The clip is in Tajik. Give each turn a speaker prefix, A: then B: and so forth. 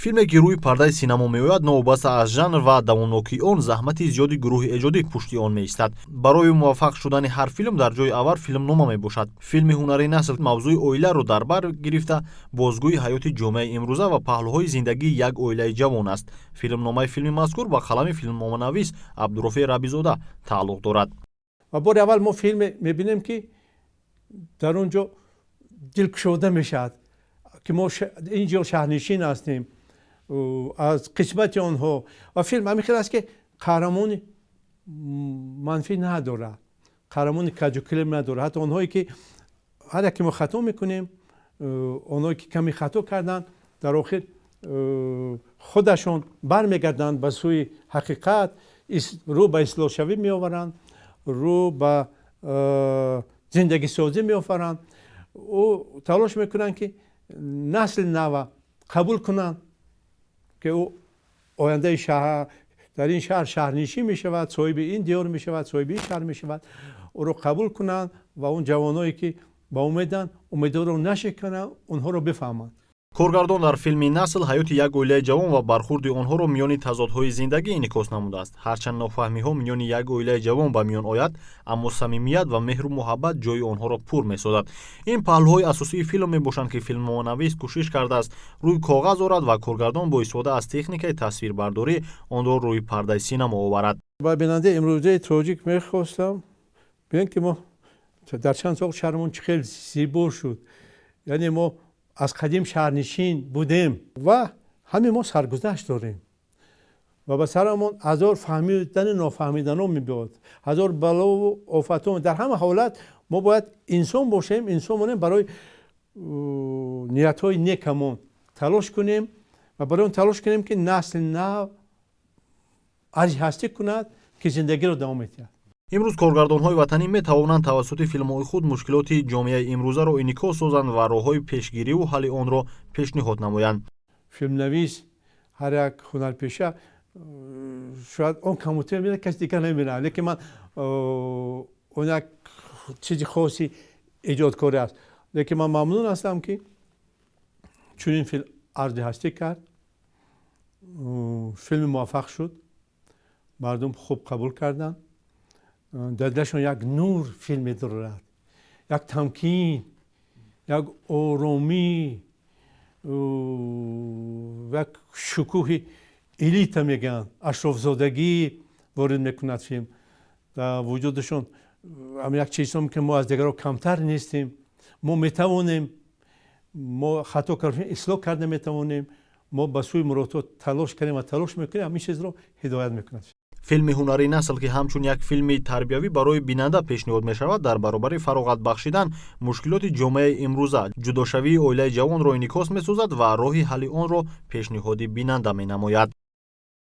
A: филме ки рӯи пардаи синамо меояд новобаста аз жанр ва давомнокии он заҳмати зиёди гурӯҳи эҷодӣ пушти он меистад. барои муваффақ шудани ҳар филм дар ҷои аввал филмнома мебошад. филми ҳунарии насл мавзӯи оиларо дар бар гирифта бозгӯи ҳаёти ҷомеаи имрӯза ва паҳлӯҳои зиндагии як оилаи ҷавон аст. филмномаи филми мазкур ба қалами филмноманавис абдурофеъ рабизода тааллуқ дорад.
B: ва бори аввал мо филм мебинем ки дар он ҷо дилкушода мешавад ки мо ин ҷо шаҳрнишин ҳастем аз қисмати онҳо ва филм ҳамин хел аст ки қаҳрамони манфӣ надорад, қаҳрамони каҷукилм надорад. ҳатто онҳое ки ҳар яке мо хато мекунем, онҳое ки каме хато кардан дар охир худашон бармегарданд ба сӯи ҳақиқат, рӯ ба ислоҳшавӣ меоваранд, рӯ ба зиндагисозӣ меофаранд. талош мекунанд ки насли нава қабул кунанд ки ӯ ояндаи шаҳр дар ин шаҳр шаҳрнишин мешавад, соҳиби ин диёр мешавад, соҳиби ин шаҳр мешавад. ӯро қабул кунанд ва он ҷавоное ки ба умеданд умедҳоро нашикананд, онҳоро бифаҳманд.
A: коргардон дар филми насл ҳаёти як оилаи ҷавон ва бархурди онҳоро миёни тазодҳои зиндагӣ инъикос намудааст. ҳарчанд нофаҳмиҳо миёни як оилаи ҷавон ба миён ояд, аммо самимият ва меҳру муҳаббат ҷои онҳоро пур месозад. ин паҳлӯҳои асосии филм мебошанд ки филмноманавис кӯшиш кардааст рӯи коғаз орад ва коргардон бо истифода аз техникаи тасвирбардорӣ онро рӯи пардаи синамо оварад.
B: ба бинандаи имрӯзаи тоҷик мехостам бинед ки мо дар чанд сол шаҳрмон чӣ хел зебо шуд. яъне мо аз қадим шаҳрнишин будем ва ҳамин мо саргузашт дорем ва ба сарамон ҳазор фаҳмидану нофаҳмидано мебиёд, ҳазор балову офатон. дар ҳама ҳолат мо бояд инсон бошем, инсон монем, барои ниятҳои некамон талош кунем ва барои он талош кунем ки насли нав арзи ҳастӣ кунад ки зиндагиро давом медиҳад.
A: имрӯз коргардонҳои ватанӣ метавонанд тавассути филмҳои худ мушкилоти ҷомеаи имрӯзаро инъикос созанд ва роҳҳои пешгириву ҳалли онро пешниҳод намоянд.
B: филмнавис ҳар як ҳунарпеша шояд он камутер мебинад, каси дигар намебинад, лекин ман он як чизи хоси эҷодкорӣ аст. лекин ман мамнун ҳастам ки чунин филм арзи ҳастӣ кард, филми муваффақ шуд, мардум хуб қабул карданд. дар дилашон як нур филм медорад, як тамкин, як оромӣ, як шукӯҳи элита мегӯянд, ашрофзодагӣ ворид мекунад филм дар вуҷудашон. як чизом ки мо аз дигарон камтар нестем, мо метавонем, мо хато кардем ислоҳ карда метавонем, мо ба сӯи мурофиқат талош кардем ва талош мекунем. ҳамин чизро ҳидоят мекунад.
A: филми ҳунарии насл ки ҳамчун як филми тарбиявӣ барои бинанда пешниҳод мешавад, дар баробари фароғат бахшидан мушкилоти ҷомеаи имрӯза, ҷудошавии оилаи ҷавонро инъикос месозад ва роҳи ҳалли онро пешниҳоди бинанда менамояд.